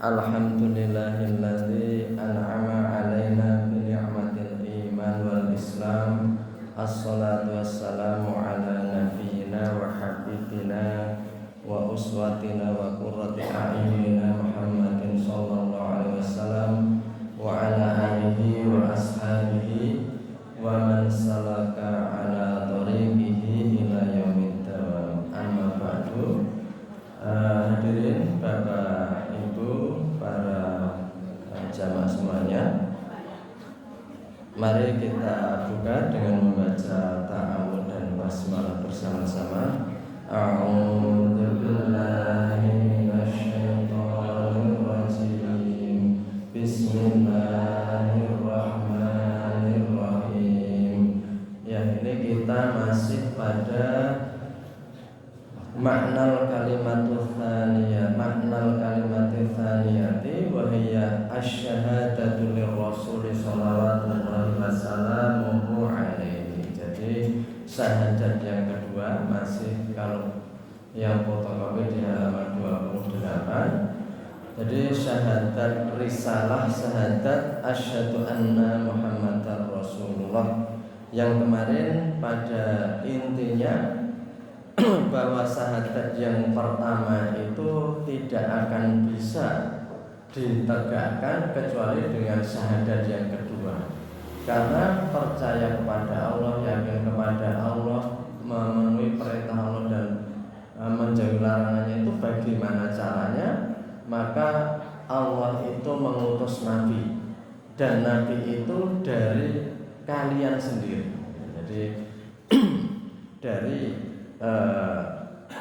Alhamdulillahilladzi an'ama 'alaina bi ni'matil iman wal islam. Assalatu wassalamu ala nabiyyina wa habibina wa uswatina wa qurrati a'yunina Muhammadin sallallahu alaihi wasallam wa ala alihi wa ashabihi wa man salaka ala tariqihi ila yaumiddin. Amma ba'du. Hadirin Bapak Ibu, para jamaah semuanya, mari kita buka dengan membaca ta'awudz dan basmalah bersama-sama. A'udzu billahi minasyaitonir rajim. Bismillahirrahmanirrahim. Ya, ini kita masih pada maknal kalimatul tsaniyah, maknal kalimatul tsaniyati wa hiya asyhadatu lirrasul sallallahu wasallamu alaihi. Jadi syahadat yang kedua masih, kalau yang fotokopi di halaman 28. Jadi syahadat risalah, syahadat asyhadu anna muhammadar rasulullah, yang kemarin pada intinya bahwa syahadat yang pertama itu tidak akan bisa ditegakkan kecuali dengan syahadat yang kedua. Karena percaya kepada Allah, yakin kepada Allah, memenuhi perintah Allah dan menjauhi larangannya itu bagaimana caranya? Maka Allah itu mengutus nabi, dan nabi itu dari kalian sendiri. Jadi dari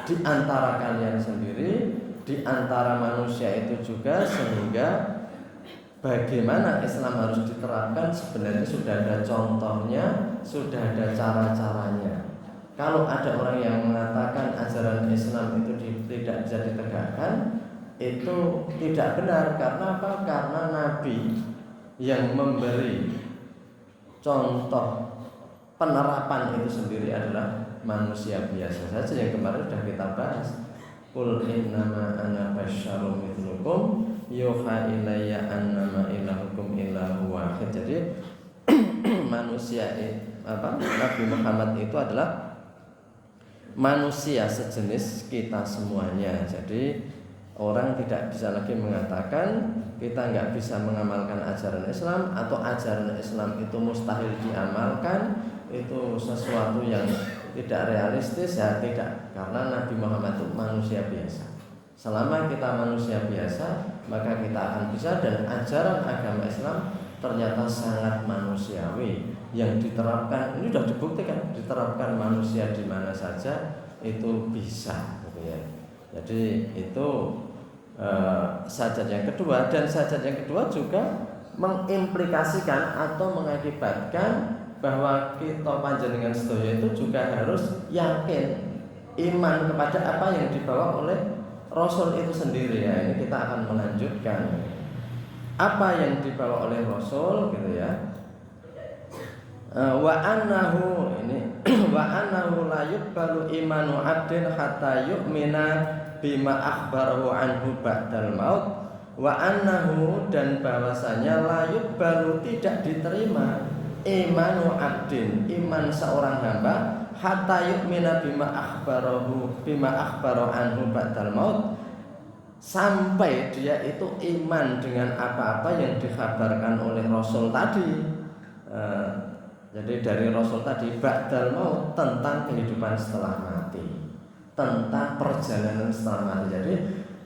di antara kalian sendiri, di antara manusia itu juga, sehingga bagaimana Islam harus diterapkan sebenarnya sudah ada contohnya, sudah ada cara-caranya. Kalau ada orang yang mengatakan ajaran Islam itu tidak bisa ditegakkan, itu tidak benar. Karena apa? Karena Nabi yang memberi contoh penerapan itu sendiri adalah manusia biasa saja, yang kemarin sudah kita bahas. Qul innama ana basyarum mithlukum yuha ilayya annama ilahukum ilahu wahid. Jadi manusia Nabi Muhammad itu adalah manusia sejenis kita semuanya. Jadi orang tidak bisa lagi mengatakan kita nggak bisa mengamalkan ajaran Islam, atau ajaran Islam itu mustahil diamalkan, itu sesuatu yang tidak realistis. Ya tidak, karena Nabi Muhammad itu manusia biasa. Selama kita manusia biasa, maka kita akan bisa. Dan ajaran agama Islam ternyata sangat manusiawi, yang diterapkan, ini sudah dibuktikan, diterapkan manusia di mana saja itu bisa, gitu ya. Jadi itu syahadat yang kedua. Dan syahadat yang kedua juga mengimplikasikan atau mengakibatkan bahwa kita panjenengan sedaya itu juga harus yakin, iman kepada apa yang dibawa oleh Rasul itu sendiri. Ya, ini kita akan melanjutkan apa yang dibawa oleh Rasul, gitu ya. Wa annahu ini wa annahu la yuqbalu imanu 'abdin hatta yu'mina bima akhbarahu anhu ba'dal maut. Wa annahu, dan bahwasanya la yuqbalu, tidak diterima imanu abdin, iman seorang hamba, hatta yu'mina bima akhbarahu anhu ba'dal maut, sampai dia itu iman dengan apa-apa yang dikabarkan oleh Rasul tadi. Jadi dari Rasul tadi, ba'dal maut, tentang kehidupan setelah mati, tentang perjalanan setelah mati. Jadi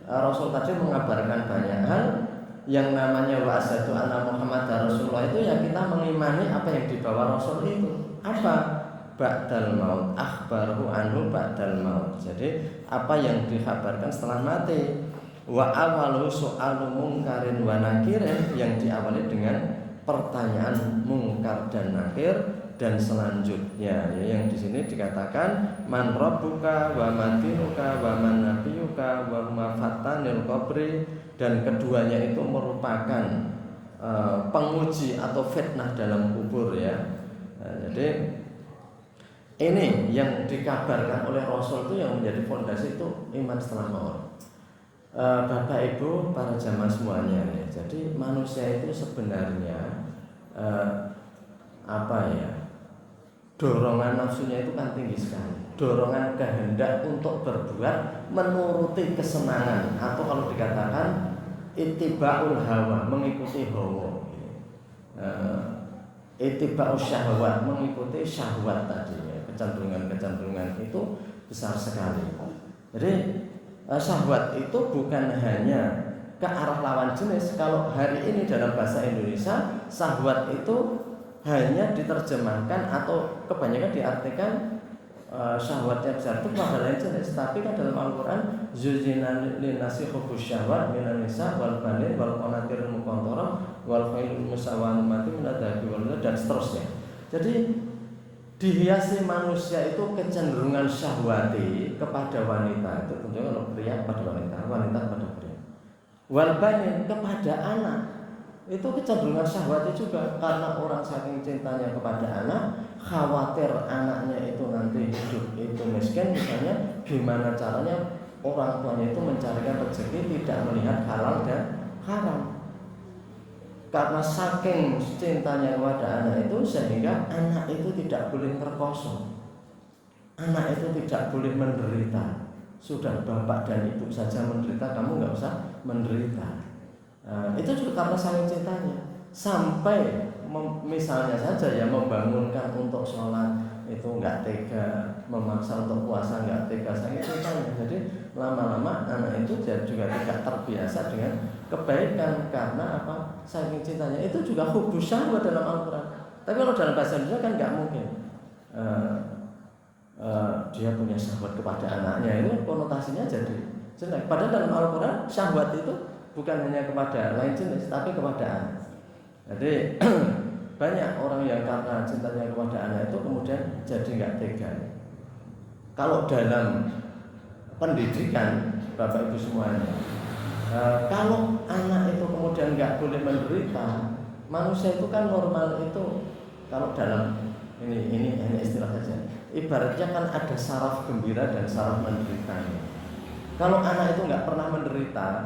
Rasul tadi mengabarkan banyak hal. Yang namanya wa asyhadu anna Muhammadar Rasulullah itu ya kita mengimani apa yang dibawa Rasul itu. Apa? Ba'dal maut, akhbaru anhu ba'dal maut. Jadi apa yang dikabarkan setelah mati. Wa awalu su'alu mungkarin wa nakirin, yang diawali dengan pertanyaan mungkar dan nakir. Dan selanjutnya ya, yang di sini dikatakan man rabbuka wa madinuka wa man nabiyuka wa ma fatanil qabri, dan keduanya itu merupakan penguji atau fitnah dalam kubur ya. Jadi ini yang dikabarkan oleh Rasul itu yang menjadi fondasi itu iman setelah maut. Bapak Ibu para jamaah semuanya ya. Jadi manusia itu sebenarnya apa ya? Dorongan nafsunya itu kan tinggi sekali. Dorongan kehendak untuk berbuat menuruti kesenangan atau kalau dikatakan ittiba'ul hawa, mengikuti hawa. Ittiba'us syahwat, mengikuti syahwat tadi ya. Kecenderungan-kecenderungan itu besar sekali. Jadi syahwat itu bukan hanya ke arah lawan jenis. Kalau hari ini dalam bahasa Indonesia, syahwat itu hanya diterjemahkan atau kebanyakan diartikan syahwat yang besar itu pada lain jenis. Tapi kan dalam Al-Quran zuzina linnasi hubbus syahwat minan nisa wal banin wal qanatiril muqantarah wal khailul musawwamati minadz dzahabi wal dan seterusnya. Jadi dihiasi manusia itu kecenderungan syahwati kepada wanita, itu tentunya kalau pria pada wanita, wanita pada pria. Wal banin kepada anak, itu kecenderungan syahwati juga, karena orang saking cintanya kepada anak, khawatir anaknya itu nanti hidup itu miskin misalnya, gimana caranya orang tuanya itu mencarikan rezeki tidak melihat halal dan haram. Karena saking cintanya kepada anak itu sehingga anak itu tidak boleh terkosong, anak itu tidak boleh menderita. Sudah bapak dan ibu saja menderita, kamu nggak usah menderita. Itu juga karena saking cintanya. Sampai misalnya saja ya membangunkan untuk sholat itu nggak tega, memaksa untuk puasa nggak tega, saking cintanya. Jadi lama-lama anak itu juga tidak terbiasa dengan kebaikan karena apa? Saking cintanya. Itu juga hubbus syahwat dalam Al-Quran. Tapi kalau dalam bahasa Indonesia kan nggak mungkin. Dia punya syahwat kepada anaknya, itu konotasinya jadi jelek. Padahal dalam Al-Quran syahwat itu bukan hanya kepada lain jenis, tapi kepada anak. Jadi banyak orang yang karena cintanya kepada anak itu kemudian jadi nggak tega. Kalau dalam pendidikan Bapak Ibu semuanya, kalau anak itu kemudian nggak boleh menderita, manusia itu kan normal itu kalau dalam ini hanya istilah saja. Ibaratnya kan ada saraf gembira dan saraf menderitanya. Kalau anak itu nggak pernah menderita,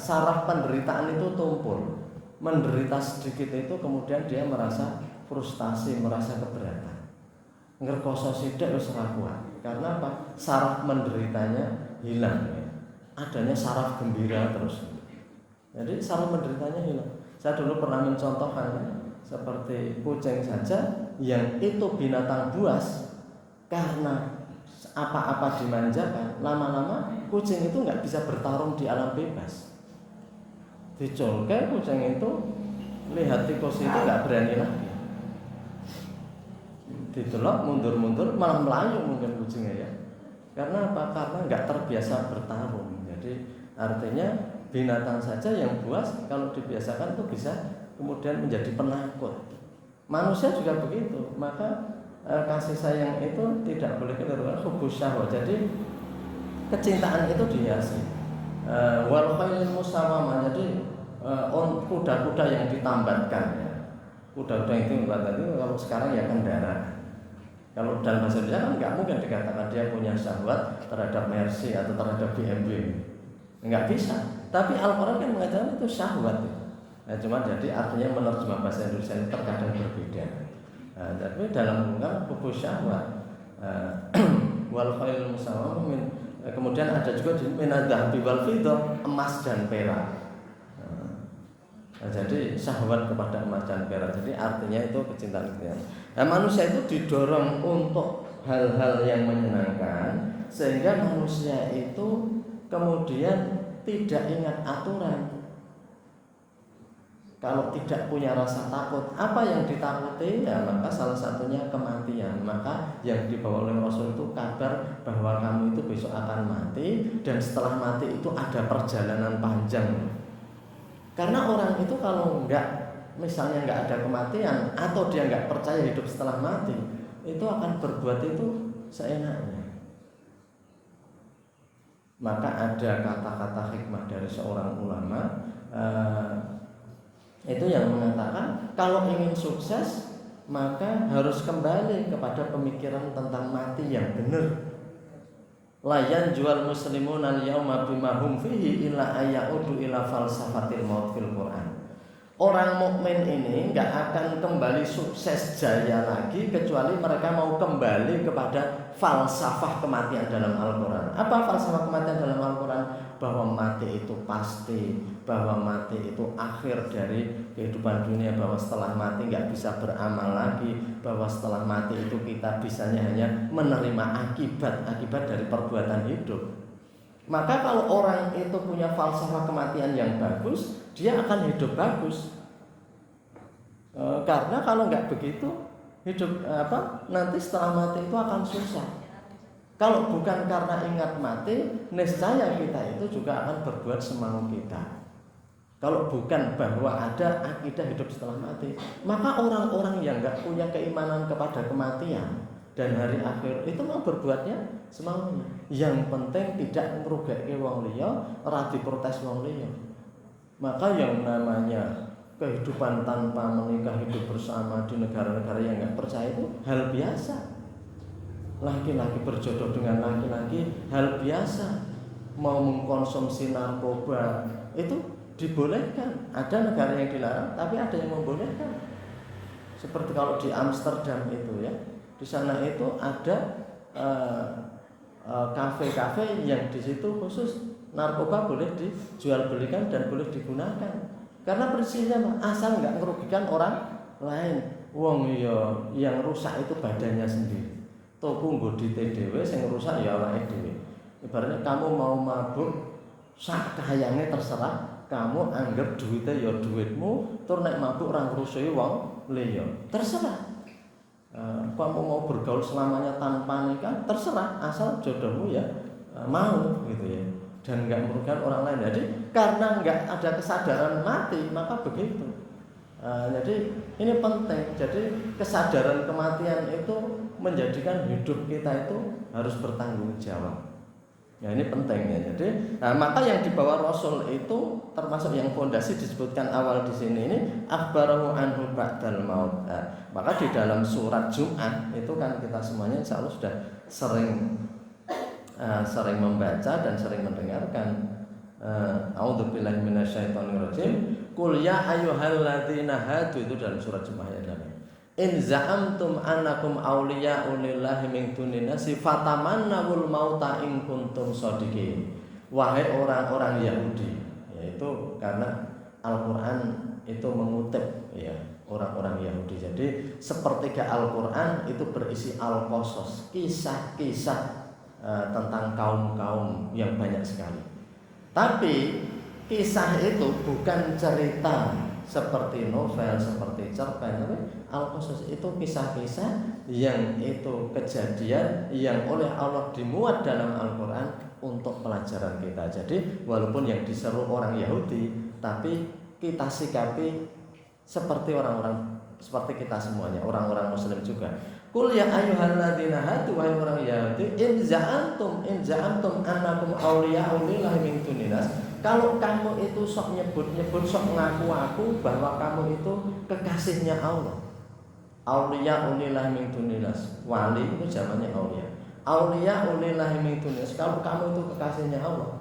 saraf penderitaan itu tumpul. Menderita sedikit itu kemudian dia merasa frustasi, merasa keberatan. Ngerkoso sidik wis ora kuat. Karena apa? Saraf menderitanya hilang. Ya. Adanya saraf gembira terus. Jadi saraf menderitanya hilang. Saya dulu pernah mencontohkan seperti kucing saja yang itu binatang buas, karena apa-apa dimanjakan, lama-lama kucing itu nggak bisa bertarung di alam bebas. Dicolke kucing itu lihat tikus itu nggak berani lagi. Ditolak mundur-mundur malah melayu mungkin kucingnya ya. Karena apa? Karena nggak terbiasa bertarung. Jadi artinya binatang saja yang buas kalau dibiasakan itu bisa kemudian menjadi penakut. Manusia juga begitu. Maka kasih sayang itu tidak boleh keluar hubbus syahwat. Jadi kecintaan itu dihiasi wal khailul musawwamah. Jadi kuda-kuda yang ditambatkan ya. Kuda-kuda itu kalau sekarang ya kendaraan. Kalau dalam bahasa Indonesia kan nggak mungkin dikatakan dia punya syahwat terhadap Mercy atau terhadap BMW. Nggak bisa. Tapi Al-Quran kan mengatakan itu syahwat. Nah, cuma jadi artinya menerjemah bahasa Indonesia itu terkadang berbeda. Tapi dalam Al-Quran hubbus syahwat wal khailul musawwamah. Kemudian ada juga di minadz dzahabi wal fiddah, emas dan perak. Nah, jadi syahwat kepada emas dan perak. Jadi artinya itu kecintaan. Nah, manusia itu didorong untuk hal-hal yang menyenangkan sehingga manusia itu kemudian tidak ingat aturan. Kalau tidak punya rasa takut, apa yang ditakuti? Ya, maka salah satunya kematian. Maka yang dibawa oleh Rasul itu kabar bahwa kamu itu besok akan mati, dan setelah mati itu ada perjalanan panjang. Karena orang itu kalau misalnya nggak ada kematian atau dia nggak percaya hidup setelah mati, itu akan berbuat itu seenaknya. Maka ada kata-kata hikmah dari seorang ulama itu yang mengatakan kalau ingin sukses maka harus kembali kepada pemikiran tentang mati yang benar. Layan jual muslimun al-yauma bima hum fihi illa ayyaudu ila falsafatil maut fil Quran. Orang mukmin ini nggak akan kembali sukses jaya lagi kecuali mereka mau kembali kepada falsafah kematian dalam Al-Quran. Apa falsafah kematian dalam Al-Quran? Bahwa mati itu pasti, bahwa mati itu akhir dari kehidupan dunia, bahwa setelah mati nggak bisa beramal lagi, bahwa setelah mati itu kita bisanya hanya menerima akibat dari perbuatan hidup. Maka kalau orang itu punya falsafah kematian yang bagus, dia akan hidup bagus. Karena kalau nggak begitu, hidup nanti setelah mati itu akan susah. Kalau bukan karena ingat mati, niscaya kita itu juga akan berbuat semau kita. Kalau bukan bahwa ada akidah hidup setelah mati, maka orang-orang yang nggak punya keimanan kepada kematian dan hari akhir itu mau berbuatnya semaunya. Yang penting tidak ngrugeke wong liya, ora diprotes wong liya. Maka yang namanya kehidupan tanpa menikah, hidup bersama di negara-negara yang nggak percaya itu hal biasa. Laki-laki berjodoh dengan laki-laki hal biasa. Mau mengkonsumsi narkoba itu dibolehkan. Ada negara yang dilarang, tapi ada yang membolehkan. Seperti kalau di Amsterdam itu ya. Di sana itu ada kafe-kafe yang di situ khusus narkoba boleh dijual belikan dan boleh digunakan. Karena prinsipnya asal nggak merugikan orang lain. Wong yo yang rusak itu badannya sendiri. Toko nggo dhewe sing rusak ya awake dhewe. Ibaratnya kamu mau mabuk sak kayange terserah, kamu anggap duitnya ya duitmu, tur nek mabuk ora ngrusuhi wong liya. Terserah. Kamu mau bergaul selamanya tanpa nikah terserah, asal jodohmu ya mau gitu ya, dan nggak merugikan orang lain. Jadi karena nggak ada kesadaran mati maka begitu. Jadi ini penting. Jadi kesadaran kematian itu menjadikan hidup kita itu harus bertanggung jawab. Ya ini penting ya. Jadi maka yang dibawa Rasul itu termasuk yang fondasi disebutkan awal di sini ini akhbarahu anhu ba'dal maut. Maka di dalam surat Jumat itu kan kita semuanya insya Allah sudah sering membaca dan sering mendengarkan. A'udzubillahi minasyaitonirrajim. Qul ya ayyuhalladzina hadu, itu dalam surat Jumat ayat 8. In za'amtum annakum awliya'u lillahi min dunin nasi fatamannawul mauta in kuntum shadiqin. Wahai orang-orang Yahudi, yaitu karena Al-Qur'an itu mengutip ya orang-orang Yahudi. Jadi sepertiga Al-Qur'an itu berisi al-qasas, kisah-kisah tentang kaum-kaum yang banyak sekali. Tapi kisah itu bukan cerita seperti novel, seperti cerpen, tapi al-qasas itu kisah-kisah yang itu kejadian yang oleh Allah dimuat dalam Al-Quran untuk pelajaran kita. Jadi walaupun yang diseru orang Yahudi, tapi kita sikapi seperti orang-orang, seperti kita semuanya, orang-orang Muslim juga. Qul ya ayyuhalladzina hadu, wahai orang Yahudi, in za'antum annakum awliya'u lillahi min dunin nas. Kalau kamu itu sok nyebut-nyebut, sok ngaku-ngaku bahwa kamu itu kekasihnya Allah. Auliya ulillahi min dunin nas. Wali itu zamannya auliya. Auliya ulillahi min dunin nas. Kalau kamu itu kekasihnya Allah,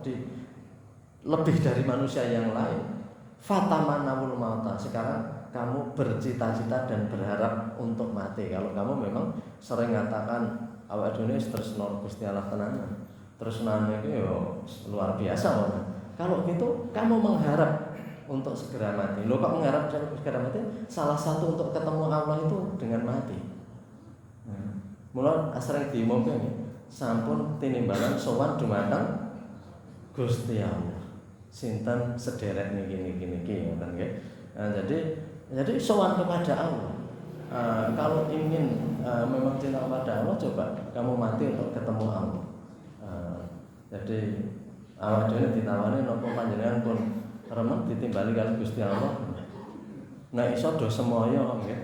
lebih dari manusia yang lain. Fatamannawul mauta. Sekarang kamu bercita-cita dan berharap untuk mati. Kalau kamu memang sering mengatakan awak Indonesia terus nol Gusti Allah tenanan. Terus nanya itu yo luar biasa orang. Kalau gitu kamu mengharap untuk segera mati. Lo kok mengharap segera mati? Salah satu untuk ketemu Allah itu dengan mati. Mulai sering diumumkan ya, sampun tinimbalan sowan dumateng Gusti Allah. Sinten sederek niki ngoten nggih. Jadi sowan kepada Allah. Kalau ingin memang cinta kepada Allah, coba kamu mati untuk ketemu Allah. Jadi awak dhewe ditawani napa panjenengan pun remen ditimbali kali Gusti Allah. Nek iso do semoyo nggih.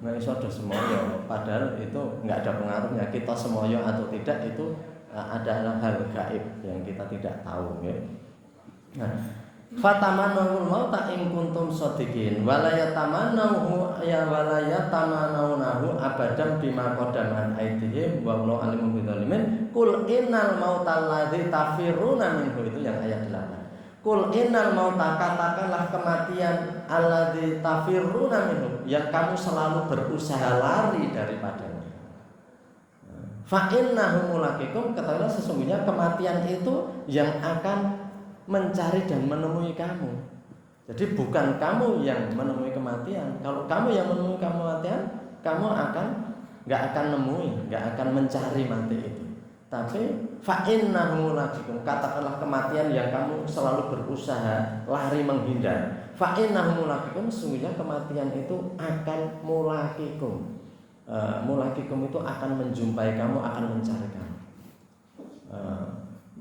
Nek iso do semoyo, padahal itu enggak ada pengaruhnya. Kita semoyo atau tidak itu adalah hal gaib yang kita tidak tahu nggih. Nah, fatamannawul mauta in kuntum shadiqin. shodiqin wala yatamannahu abadan bima qaddamat aydihim wallahu alimun bidzalimin. Qul innal mautal ladzi tafiruna minhu, itu yang ayat 8. Qul innal mauta, katakanlah kematian alladzi tafiruna minhu, yang kamu selalu berusaha lari daripadanya. Fa innahu mulaqikum, katakanlah sesungguhnya kematian itu yang akan mencari dan menemui kamu. Jadi bukan kamu yang menemui kematian. Kalau kamu yang menemui kematian, kamu nggak akan nemui, nggak akan mencari mati itu. Tapi fa innahu mulaqikum, katakanlah kematian yang kamu selalu berusaha lari menghindar. Fa innahu mulaqikum, sesungguhnya kematian itu akan mulaqikum. Mulaqikum itu akan menjumpai kamu, akan mencari kamu.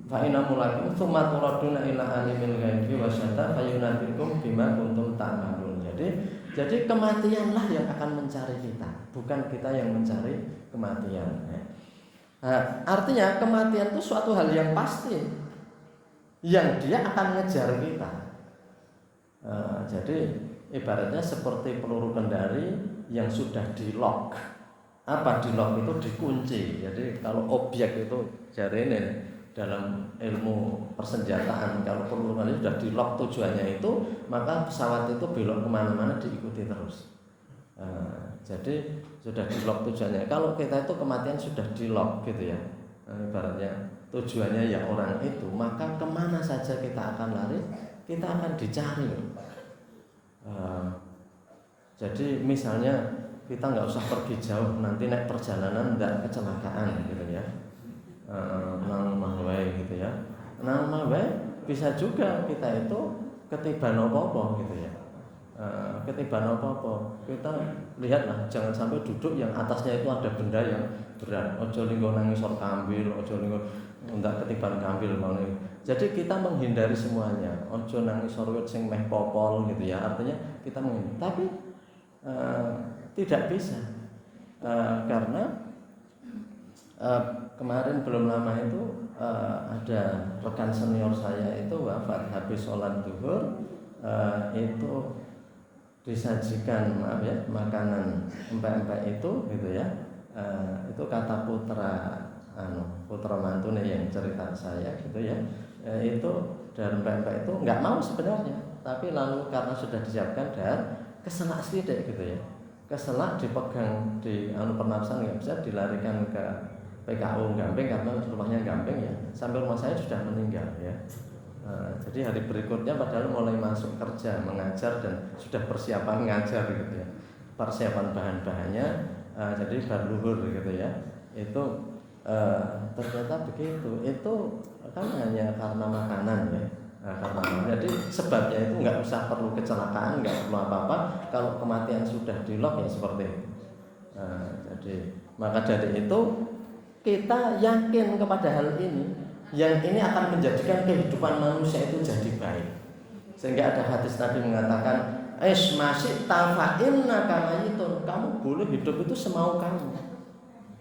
Fa inna mulakum tsumma turaduna ila alimil ghaibi wasyahada fayunabbiukum bima kuntum ta'malun. Jadi kematianlah yang akan mencari kita, bukan kita yang mencari kematian. Artinya kematian itu suatu hal yang pasti, yang dia akan ngejar kita. Jadi ibaratnya seperti peluru kendari yang sudah di lock. Apa di lock itu? Dikunci. Jadi kalau objek itu jari ini dalam ilmu persenjataan, kalau peluru ini sudah di lock tujuannya itu, maka pesawat itu belok kemana-mana diikuti terus. Jadi sudah di lock tujuannya. Kalau kita itu kematian sudah di lock gitu ya, ibaratnya tujuannya ya orang itu, maka kemana saja kita akan lari, kita akan dicari. Jadi misalnya kita nggak usah pergi jauh, nanti naik perjalanan nggak kecelakaan gitu ya. Nang mahwai gitu ya. Nang mahwai bisa juga kita itu ketiban apa-apa gitu ya. Ketiban apa-apa. Kita lihatlah, jangan sampai duduk yang atasnya itu ada benda yang berat. Ojo linggo nang ngisor kambil, ojo linggo ndak ketiban kambil mau. Jadi kita menghindari semuanya. Ojo nang ngisor wit sing meh popol gitu ya. Artinya kita menghindari. Tapi tidak bisa. Karena kemarin belum lama itu ada rekan senior saya itu wafat habis sholat zuhur. Itu disajikan makanan empek-empek itu gitu ya. Itu kata putra mantune yang cerita saya gitu ya. Itu dari empek-empek itu nggak mau sebenarnya, tapi lalu karena sudah disiapkan dan keselak sedikit gitu ya. Keselak dipegang di pernapasan nggak bisa, dilarikan ke PKU Gamping karena rumahnya Gamping ya. Sampai rumah saya sudah meninggal ya. Jadi hari berikutnya padahal mulai masuk kerja mengajar dan sudah persiapan ngajar gitu ya. Persiapan bahan-bahannya, jadi berluhur gitu ya. Itu ternyata begitu. Itu kan hanya karena makanan ya. Jadi sebabnya itu nggak usah perlu kecelakaan, nggak perlu apa-apa. Kalau kematian sudah di lock ya seperti itu. Jadi maka dari itu kita yakin kepada hal ini, yang ini akan menjadikan kehidupan manusia itu jadi baik. Sehingga ada hadis Nabi mengatakan, masih tafa'inna kamayitun, kamu boleh hidup itu semau kamu,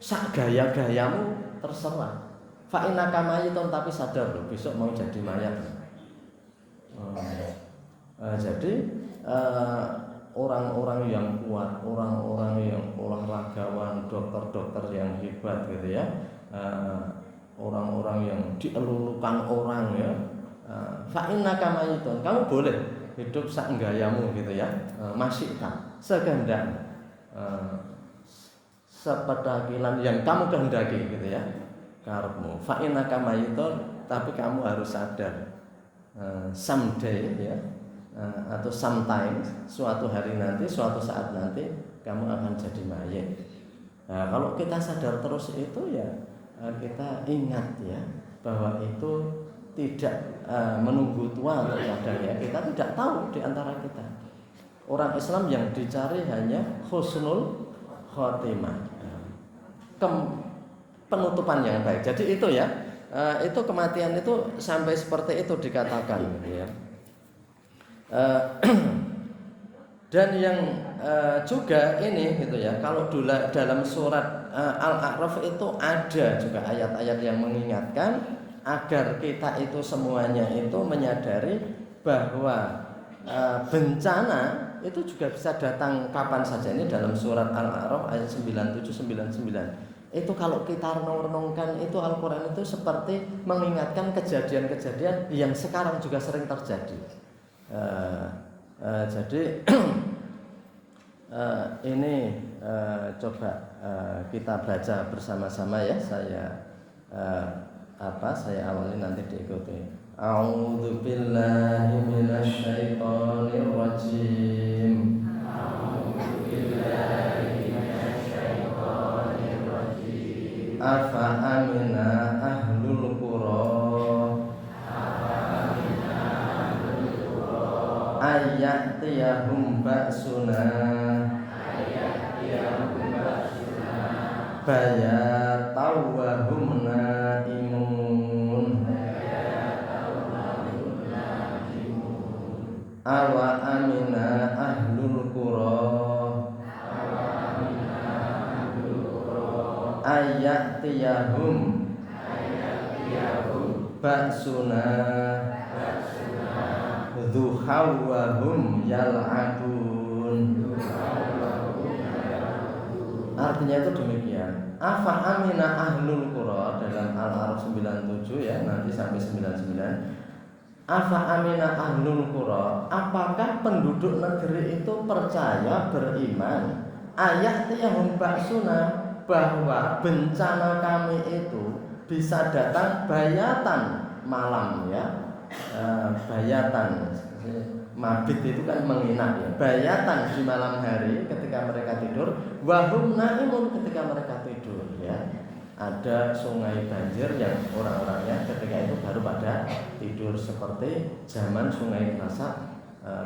sak gaya-gayamu terserah. Fa'inna kamayitun, tapi sadar loh besok mau jadi mayat. Jadi orang-orang yang kuat, orang-orang yang olahragawan, dokter-dokter yang hebat gitu ya, orang-orang yang dielulukan orang ya, fa'innaka mayitun, kamu boleh hidup sak gayamu gitu ya, masih tak sekehendak, sepedakilan yang kamu kehendaki gitu ya, karepmu. Fa'innaka mayitun, tapi kamu harus sadar, someday ya, atau sometimes, suatu hari nanti, suatu saat nanti kamu akan jadi mayit. Nah, kalau kita sadar terus itu ya, kita ingat ya bahwa itu tidak menunggu tua atau kadang ya, kita tidak tahu di antara kita. Orang Islam yang dicari hanya husnul khotimah, penutupan yang baik. Jadi itu ya, itu kematian itu sampai seperti itu dikatakan ya. Dan yang juga ini gitu ya, kalau dulu dalam surat Al-A'raf itu ada juga ayat-ayat yang mengingatkan agar kita itu semuanya itu menyadari bahwa bencana itu juga bisa datang kapan saja. Ini dalam surat Al-A'raf ayat 97-99. Itu kalau kita renung-renungkan itu Al-Quran itu seperti mengingatkan kejadian-kejadian yang sekarang juga sering terjadi. Jadi ini coba kita baca bersama-sama ya. Saya awali nanti diikuti. A'udzu billahi minasy syaithanir rajim. Afa amina ahlul qura ayatiyahum ba'suna bayataw wa hum naimun awa amina ahlul qura ayatiyahum ba'suna duhaw wa hum yal'abun. Artinya itu demikian. Afa amina ahlul qura dalam Al-A'raf 97 ya, nanti sampai 99. Afa amina ahlul qura, apakah penduduk negeri itu percaya beriman ayatiyahum ba'suna, bahwa bencana kami itu bisa datang bayatan malam ya. Bayatan, mabit itu kan menginap ya. Bayatan di malam hari ketika mereka tidur, wahum naimun ketika mereka tidur ya. Ada sungai banjir yang orang-orangnya ketika itu baru pada tidur, seperti zaman Sungai Kerasak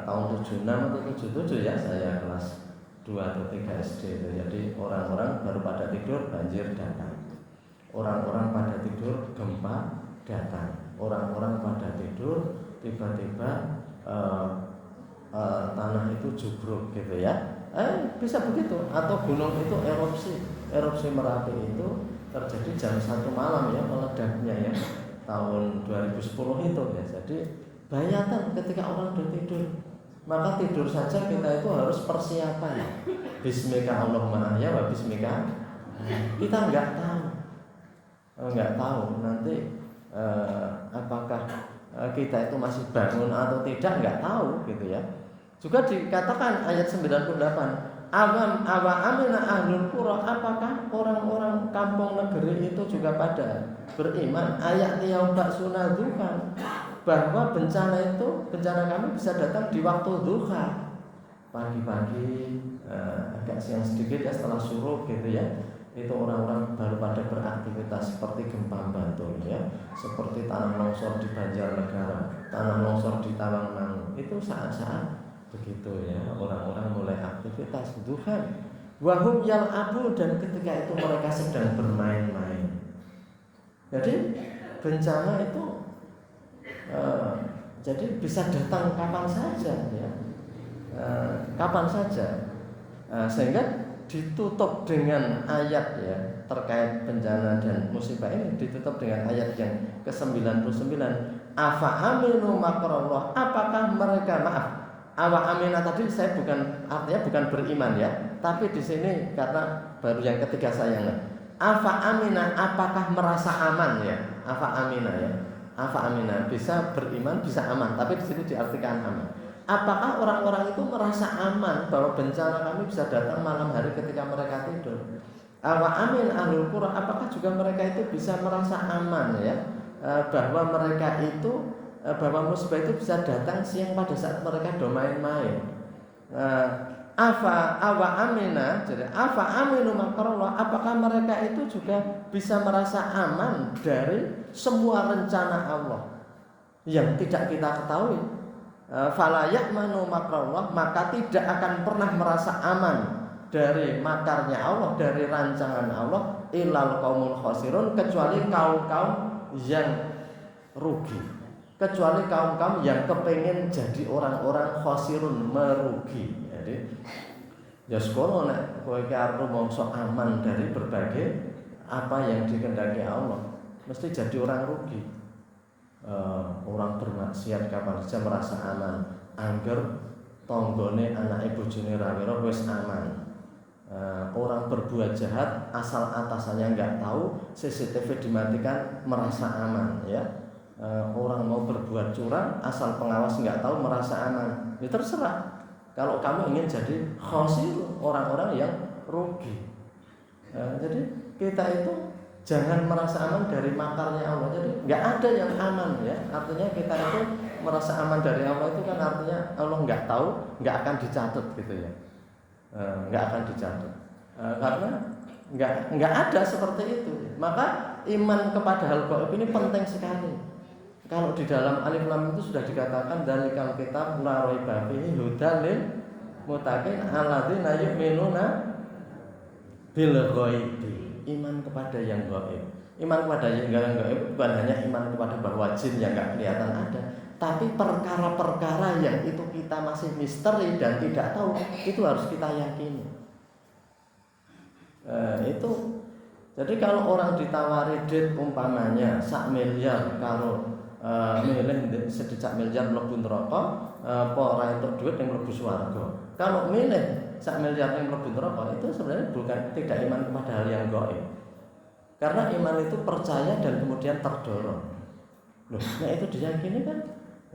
tahun 76 atau 77 ya, saya kelas 2 atau 3 SD itu. Jadi orang-orang baru pada tidur, banjir datang. Orang-orang pada tidur, gempa datang. Orang-orang pada tidur, tiba-tiba tanah itu jubruk gitu ya. Bisa begitu. Atau gunung itu erupsi Merapi itu terjadi jam 1 malam ya, meledaknya ya, tahun 2010 itu ya. Jadi bayatan ketika orang sudah tidur. Maka tidur saja kita itu harus persiapan. Bismika Allahumma ahya wa bismika. Kita nggak tahu nanti apakah kita itu masih bangun atau tidak, nggak tahu gitu ya. Juga dikatakan ayat 98, awa amina ahlul qura, apakah orang-orang kampung negeri itu juga pada beriman ayat yang baksuna duha, bahwa bencana kami bisa datang di waktu duha, pagi-pagi agak siang sedikit ya, setelah suruh gitu ya. Itu orang-orang baru pada beraktivitas, seperti gempa Bantul ya, seperti tanah longsor di Banjarnegara, tanah longsor di Tawangmangu. Itu saat-saat begitu ya, orang-orang mulai aktivitas duha. Wahum yal'abun, dan ketika itu mereka sedang bermain-main. Jadi bencana itu jadi bisa datang kapan saja ya, kapan saja, sehingga ditutup dengan ayat ya terkait bencana dan musibah ini, ditutup dengan ayat yang ke-99, afa aminu makrallah, apakah mereka, awa amina tadi saya artinya bukan beriman ya, tapi di sini karena baru yang ketiga saya ingat. Afa amina, apakah merasa aman ya? Afa amina ya. Afa amina bisa beriman, bisa aman, tapi di sini diartikan aman. Apakah orang-orang itu merasa aman bahwa bencana kami bisa datang malam hari ketika mereka tidur? Awa amin ahlul qura, apakah juga mereka itu bisa merasa aman ya, bahwa mereka itu bahwa musibah itu bisa datang siang pada saat mereka do main-main. Awa amina, jadi afa aminu makrallah, apakah mereka itu juga bisa merasa aman dari semua rencana Allah yang tidak kita ketahui? Fala ya'manu makrallah, maka tidak akan pernah merasa aman dari makarnya Allah, dari rancangan Allah, illal qaumul khasirun, kecuali kaum-kaum yang rugi, kecuali kaum-kaum yang kepengen jadi orang-orang khasirun, merugi. Jadi ya sekolah nek kowe iki arep mongso aman dari berbagai apa yang dikehendaki Allah, mesti jadi orang rugi. Orang bermaksiat kapan saja merasa aman, angger tanggane anake bojone ra weruh wis aman. Orang berbuat jahat asal atasannya nggak tahu, CCTV dimatikan merasa aman ya. Orang mau berbuat curang asal pengawas nggak tahu merasa aman. Ya terserah. Kalau kamu ingin jadi khosir, orang-orang yang rugi. Jadi kita itu jangan merasa aman dari makarnya Allah. Jadi nggak ada yang aman ya. Artinya kita itu merasa aman dari Allah itu kan artinya Allah nggak tahu, nggak akan dicatat gitu ya. Nggak akan dicatat. Karena nggak ada seperti itu. Maka iman kepada hal gaib ini penting sekali. Kalau di dalam Alif Lam itu sudah dikatakan dalikal kitab la raiba fihi hudan lil muttaqin alladzina yu'minuna bil ghaibi. Iman kepada yang gaib. Iman kepada yang gaib bukan hanya iman kepada bahwa jin yang nggak kelihatan ada, tapi perkara-perkara yang itu kita masih misteri dan tidak tahu, itu harus kita yakini. Itu jadi kalau orang ditawari duit umpamanya 1 miliar kalau milih sedikit miliar mlebu neraka apa ora entuk duit yang mlebu swarga. Kalau milih 1 miliar yang mlebu neraka itu sebenarnya bukan tidak iman kepada hal yang gaib. Karena iman itu percaya dan kemudian terdorong. Loh, nah itu diyakini kan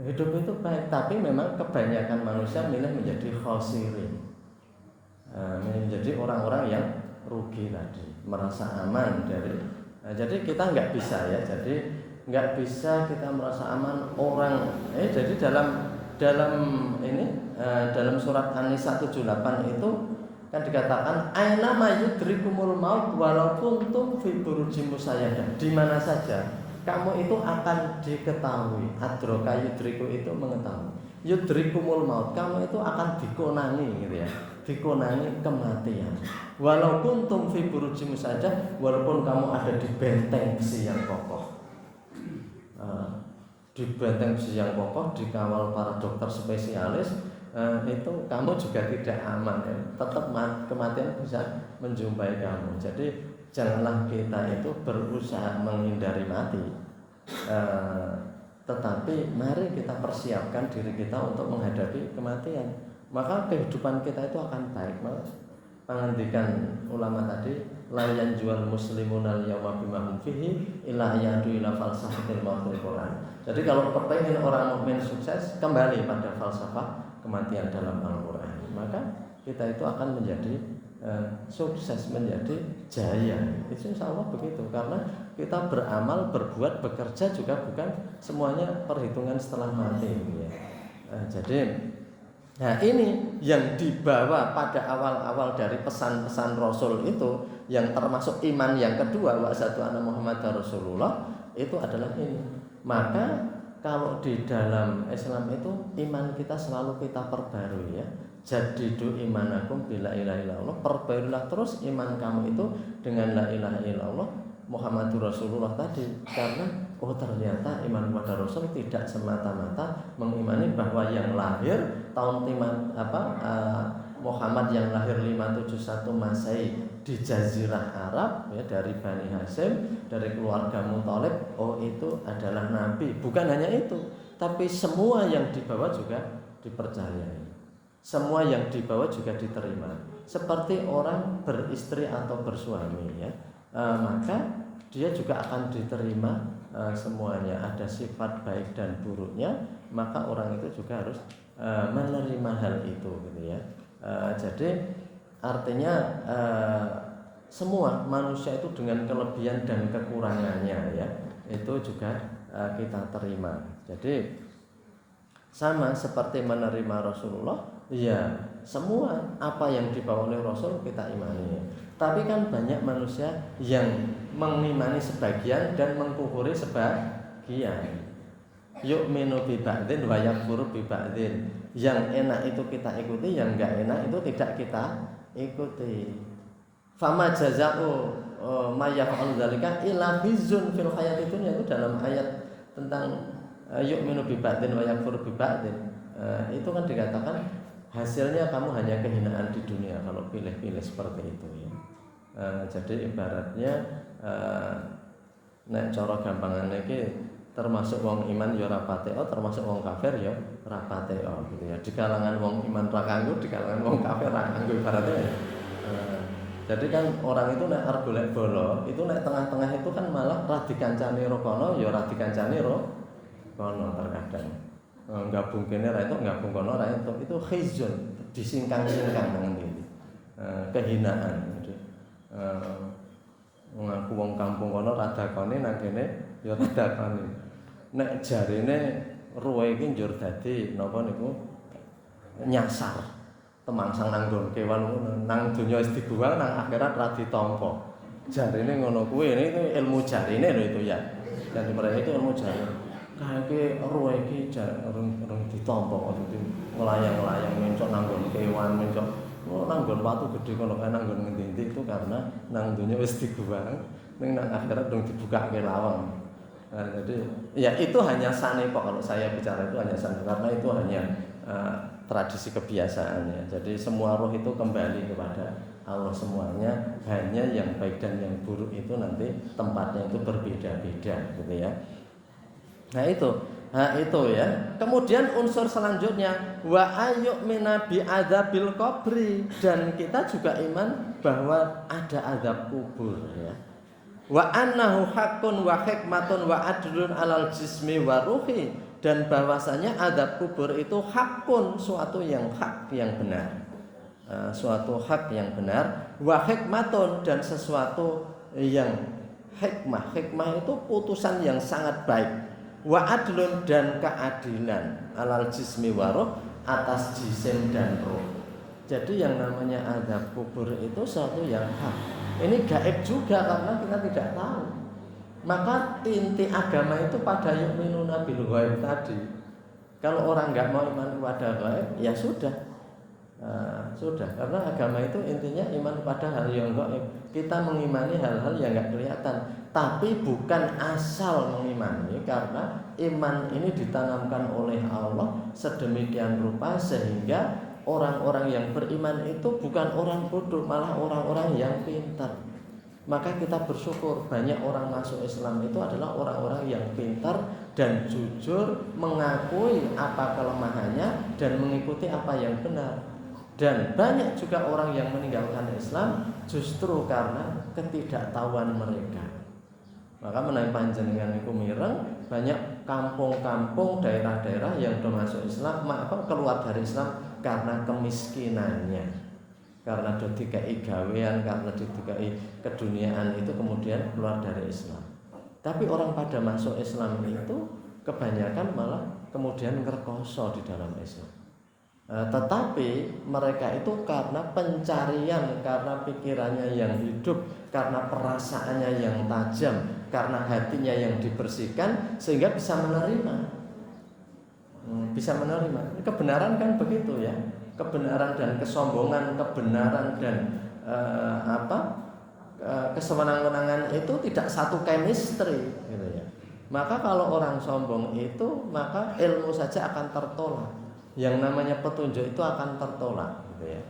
hidup itu baik, tapi memang kebanyakan manusia milih menjadi khosirin. Menjadi orang-orang yang rugi tadi, merasa aman dari. Jadi kita nggak bisa ya. Jadi nggak bisa kita merasa aman orang. Jadi dalam ini dalam surat An-Nisa 78 itu kan dikatakan aina mayudrikumul maut walaupun tum fi burujim musayyadah. Di mana saja kamu itu akan diketahui. Adroka yudriku itu mengetahui. Yudrikumul maut, kamu itu akan dikonani gitu ya. Dikonani kematian. Walaupun tum fi burujim musayyadah, walaupun kamu ada di benteng besi yang kokoh. Di benteng besi yang kokoh, dikawal para dokter spesialis, itu kamu juga tidak aman ya. Tetap kematian bisa menjumpai kamu. Jadi janganlah kita itu berusaha menghindari mati, tetapi mari kita persiapkan diri kita untuk menghadapi kematian. Maka kehidupan kita itu akan baik. Pengandikan ulama tadi, la yanjual muslimun al-yawma bima hum fihi illa yadu ila falsafatil mautil Quran. Jadi kalau kepengen orang mukmin sukses, kembali pada falsafah kematian dalam Al-Quran, maka kita itu akan menjadi sukses, menjadi jaya. Itu insya Allah begitu, karena kita beramal, berbuat, bekerja juga bukan semuanya perhitungan setelah mati ya. Jadi nah ini yang dibawa pada awal-awal dari pesan-pesan Rasul itu, yang termasuk iman yang kedua, wa asyhadu anna Muhammadar Rasulullah, itu adalah ini. Maka kalau di dalam Islam itu iman kita selalu kita perbarui ya. Jadidu imanakum bila ilaha illallah, perbaikilah terus iman kamu itu dengan la ilaha illallah Muhammadur Rasulullah tadi. Karena ternyata iman kepada Rasul tidak semata-mata mengimani bahwa yang lahir tahun Muhammad yang lahir 571 Masehi di Jazirah Arab ya, dari Bani Hasyim, dari keluarga Muthalib, itu adalah nabi. Bukan hanya itu, tapi semua yang dibawa juga dipercayai. Semua yang dibawa juga diterima. Seperti orang beristri atau bersuami ya, maka dia juga akan diterima semuanya. Ada sifat baik dan buruknya, maka orang itu juga harus menerima hal itu gitu ya. Jadi artinya semua manusia itu dengan kelebihan dan kekurangannya ya, itu juga kita terima. Jadi sama seperti menerima Rasulullah, ya semua apa yang dibawa oleh Rasul kita imani. Tapi kan banyak manusia yang mengimani sebagian dan mengkufuri sebagian. Yu'minu bi ba'din wa yakfuru bi ba'din. Yang enak itu kita ikuti, yang enggak enak itu tidak kita ikuti. Fama jazaa'u may yaf'alu dzalika illa khizyun fil hayatid dunya, itu dalam ayat tentang yu'minu bi ba'din wa yakfuru bi ba'din. Itu kan dikatakan hasilnya kamu hanya kehinaan di dunia kalau pilih-pilih seperti itu ya. Jadi ibaratnya nek cara gampangane iki termasuk wong iman ya ora pateo, termasuk wong kafir ya ora pateo gitu ya. Di kalangan wong iman ra kanggo, di kalangan wong kafir ra kanggo ibaratnya ya. Jadi kan orang itu nek arep golek bolo, itu nek tengah-tengah itu kan malah ra dikancani ro kono ya ora dikancani ro kono terkadang. Gabung kene ra itu, gabung kono ra itu khizun, disingkang-singkang nang ngene. Kehinaan. Ngaku wong kampung kono ra dakone nang kene ya ra dakone. Nek jarine ruwe iki njur dadi napa niku nyasar temangsang nang nggon kewan nang donya wis dibuang nang akhirat ra ditampa. Jarine ngono kuwi ini ilmu jarine lho itu ya. Dan mereka itu ilmu jarine. Kae ruwe iki urung ditampa maksudnya ngelayang-layang mencok nang nggon kewan mencok nang nggon watu gedhe kono kae nang nggon ngendi itu karena nang donya wis dibuang ning nang akhirat dong dibukake lawang. Nah, jadi ya itu hanya sane kok kalau saya bicara itu hanya sane karena itu hanya tradisi kebiasaannya. Jadi semua roh itu kembali kepada Allah semuanya, hanya yang baik dan yang buruk itu nanti tempatnya itu berbeda-beda gitu ya. Nah itu ya. Kemudian unsur selanjutnya wa ayyumina bi adzabil qabri, dan kita juga iman bahwa ada azab kubur ya. Wa annahu haqqun wa hikmatun wa adlun alal jismi wa ruhi, dan bahwasanya azab kubur itu hakun, suatu yang hak yang benar, suatu hak yang benar, wa hikmatun, dan sesuatu yang hikmah itu putusan yang sangat baik, wa adlun, dan keadilan alal jismi wa ruh, atas jisim dan ruh. Jadi yang namanya azab kubur itu suatu yang hak. Ini gaib juga karena kita tidak tahu. Maka inti agama itu pada yu'minuna bil ghaib tadi. Kalau orang nggak mau iman pada ghaib, ya sudah. Sudah, karena agama itu intinya iman pada hal yang gaib. Kita mengimani hal-hal yang nggak kelihatan, tapi bukan asal mengimani, karena iman ini ditanamkan oleh Allah sedemikian rupa sehingga orang-orang yang beriman itu bukan orang bodoh, malah orang-orang yang pintar. Maka kita bersyukur banyak orang masuk Islam itu adalah orang-orang yang pintar dan jujur, mengakui apa kelemahannya dan mengikuti apa yang benar. Dan banyak juga orang yang meninggalkan Islam justru karena ketidaktahuan mereka. Maka menawi panjenengan niku mireng, banyak kampung-kampung, daerah-daerah yang sudah masuk Islam, keluar dari Islam karena kemiskinannya, karena didikai gawean, karena didikai keduniaan, itu kemudian keluar dari Islam. Tapi orang pada masuk Islam itu kebanyakan malah kemudian ngerkoso di dalam Islam. Tetapi mereka itu karena pencarian, karena pikirannya yang hidup, karena perasaannya yang tajam, karena hatinya yang dibersihkan, sehingga bisa menerima. Kebenaran kan begitu ya. Kebenaran dan kesombongan, kebenaran dan kesewenang-wenangan itu tidak satu chemistry gitu ya. Maka kalau orang sombong itu, maka ilmu saja akan tertolak. Yang namanya petunjuk itu akan tertolak gitu ya.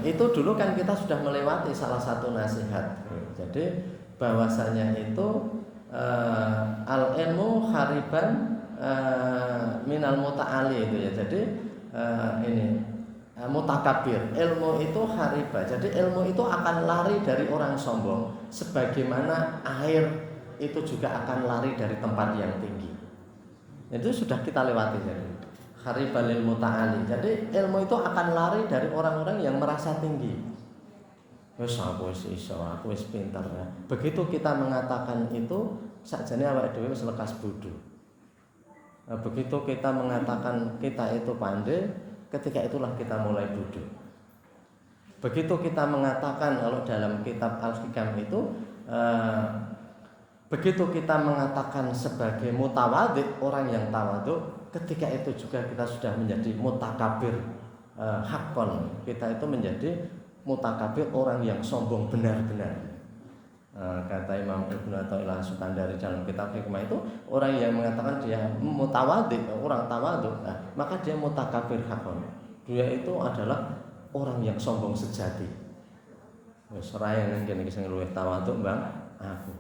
Itu dulu kan kita sudah melewati salah satu nasihat. Jadi bahwasanya itu al ilmu hariban minal muta'ali itu ya. Jadi mutakabir, ilmu itu hariba. Jadi ilmu itu akan lari dari orang sombong, sebagaimana air itu juga akan lari dari tempat yang tinggi. Itu sudah kita lewati jadi haribalil muta'ali. Jadi ilmu itu akan lari dari orang-orang yang merasa tinggi. Wes aku wis iso, aku wis pinter ya. Begitu kita mengatakan itu, sakjane awake dhewe wis lekas bodho. Begitu kita mengatakan kita itu pandai, ketika itulah kita mulai bodoh. Begitu kita mengatakan kalau dalam kitab Al-Hikam itu begitu kita mengatakan sebagai mutawadhi, orang yang tawadhu, ketika itu juga kita sudah menjadi mutakabir haqqon. Kita itu menjadi mutakabir, orang yang sombong benar-benar. Kata Imam Ibnu Athaillah Sukandari dalam kitab Hikmah itu, orang yang mengatakan dia mutawadhi, orang tawadhu, maka dia mutakabir haqqon. Dia itu adalah orang yang sombong sejati. Wis ora yang ngene iki sing luwih tawadhu, Bang, aku.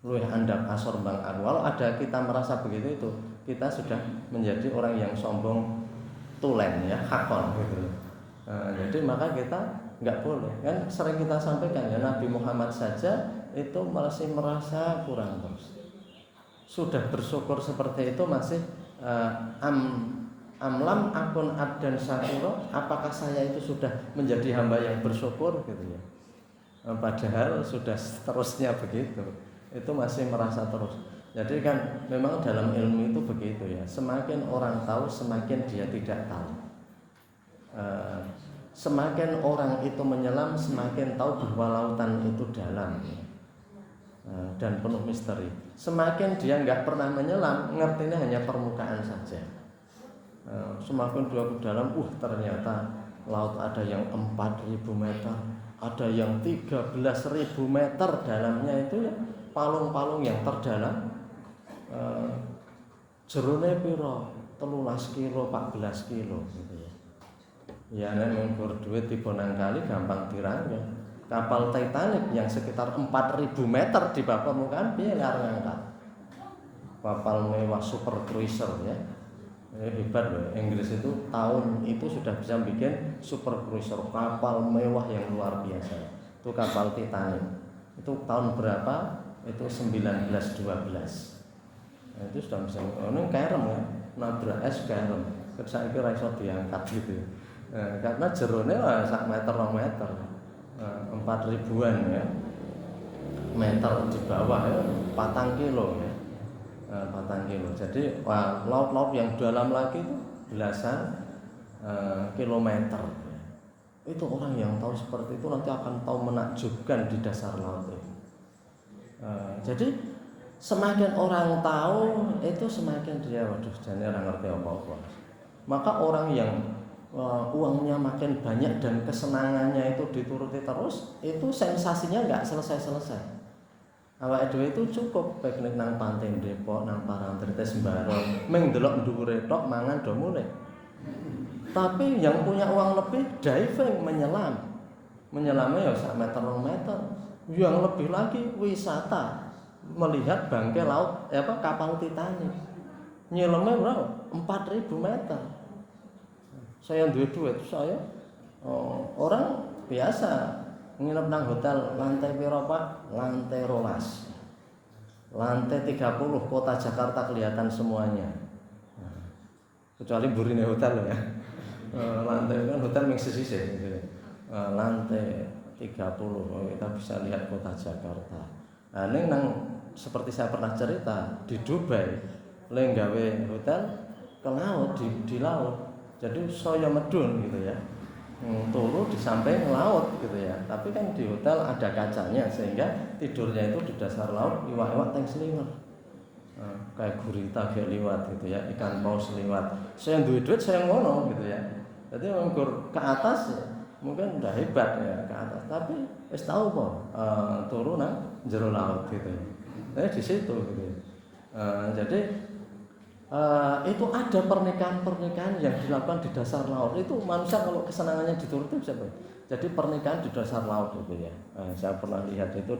luwih andap asor bang aku. Kalau ada kita merasa begitu, itu kita sudah menjadi orang yang sombong tulen ya, hakon gitu. Jadi maka kita nggak boleh, kan sering kita sampaikan ya, Nabi Muhammad saja itu masih merasa kurang terus. Sudah bersyukur seperti itu masih amlam akun abdan syakuro, apakah saya itu sudah menjadi hamba yang bersyukur gitu ya. Padahal sudah seterusnya begitu, itu masih merasa terus. Jadi kan memang dalam ilmu itu begitu ya, semakin orang tahu semakin dia tidak tahu. Semakin orang itu menyelam semakin tahu bahwa lautan itu dalam dan penuh misteri. Semakin dia nggak pernah menyelam, ngertinya hanya permukaan saja. Semakin dia ke dalam, ternyata laut ada yang 4.000 meter, ada yang 13.000 meter dalamnya itu ya, palung-palung yang terdalam. Jerone piro 13 kilo 14 kilo gitu ya. Ya nek nganggur duit tiba nang kali gampang dirangkul. Kapal Titanic yang sekitar 4.000 meter di bawah permukaan piye arep ngangkat. Kapal mewah super cruiser ya. Hebat loh, Inggris itu tahun itu sudah bisa bikin super cruiser, kapal mewah yang luar biasa. Itu kapal Titanic. Itu tahun berapa? Itu 1912. Itu sudah bisa, ini kerem ya, nabrak es kerem, saya kira iso diangkat gitu. Karena jerone sak meter 2 meter, 4.000-an ya, meter di bawah ya, 4 kilo ya, 4 kilo. Jadi laut-laut yang dalam lagi itu belasan kilometer. Itu orang yang tahu seperti itu nanti akan tahu menakjubkan di dasar laut itu. Jadi semakin orang tahu itu semakin dia jane ora ngerti apa-apa. Maka orang yang uangnya makin banyak dan kesenangannya itu dituruti terus, itu sensasinya nggak selesai-selesai. Awake dhewe itu cukup piknik nang Pantai Depok, nang Parangtritis Sembarang, mung ndelok dhuwure tok mangan do mulih. Tapi yang punya uang lebih diving, menyelamnya ya 1 meter 2 meter. Yang lebih lagi wisata, melihat bangkai laut kapal Titanic. Nyelamnya berapa? 4.000 meter. Saya duit saya orang biasa nginep nang hotel lantai piro Pak? Lantai 12. Lantai 30 kota Jakarta kelihatan semuanya. Kecuali burine hotel ya. Lantai kan hotel yang sisih gitu. Lantai 30 kita bisa lihat kota Jakarta. Nah, ini nang seperti saya pernah cerita di Dubai, leng gawe hotel ke laut di laut. Jadi saya medun gitu ya. Turu di samping laut gitu ya. Tapi kan di hotel ada kacanya sehingga tidurnya itu di dasar laut, iwak-iwak teng seliwer. Kayak gurita kayak liwat gitu ya, ikan paus liwat. Saya duit saya ngono gitu ya. Jadi mengukur ke atas ya, mungkin udah hebat ya ke atas, tapi wis tahu kok turu nang jero laut gitu ya. Di situ gitu. Jadi itu ada pernikahan yang dilakukan di dasar laut. Itu manusia kalau kesenangannya dituruti bisa. Jadi pernikahan di dasar laut gitu ya. Saya pernah lihat itu